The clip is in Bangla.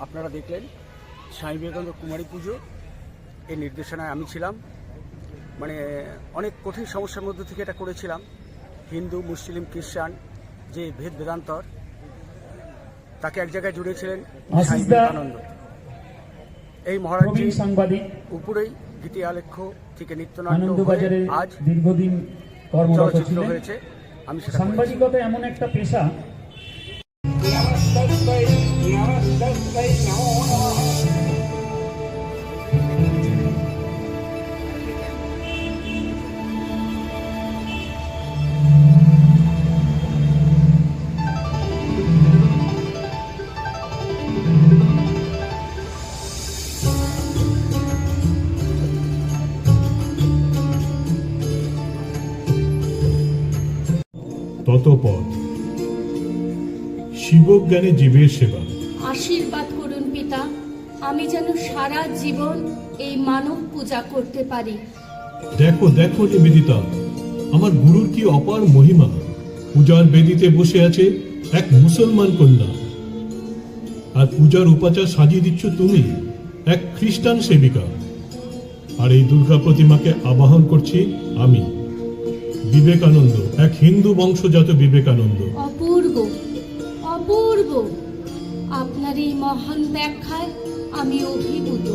আপনারা দেখলেন স্বামী বিবেকানন্দ কুমারী পুজো এর নির্দেশনায় আমি ছিলাম। মানে অনেক কঠিন সমস্যার মধ্যে থেকে এটা করেছিলাম। হিন্দু, মুসলিম, খ্রিস্টান যে ভেদ বেদান্তর, তাকে এক জায়গায় জুড়েছিলেন স্বামী বিবেকানন্দ। এই মহারাজজি সাংবাদিক উপরেই গীতি আলেখ্য থেকে নৃত্যনাট্য আজ দীর্ঘদিন চলচ্চিত্র হয়েছে। আমি সাংবাদিকতা এমন একটা পেশা, ততপর শিবজ্ঞানে জীবের সেবা। আশীর্বাদ করুন পিতা, আমি যেন সারা জীবন এই মানব পূজা করতে পারি। দেখো দেখো নিবেদিতা, আমার গুরুর কি অপার মহিমা। পূজার বেদিতে বসে আছে এক মুসলমান কন্যা, আর পূজার উপাচার সাজিয়ে দিচ্ছ তুমি, এক খ্রিস্টান সেবিকা। আর এই দুর্গা প্রতিমাকে আবাহন করছি আমি, বিবেকানন্দ, এক হিন্দু বংশজাত বিবেকানন্দ। অপূর্ব অপূর্ব, আপনার এই মহান ব্যাখ্যায় আমি অভিভূত।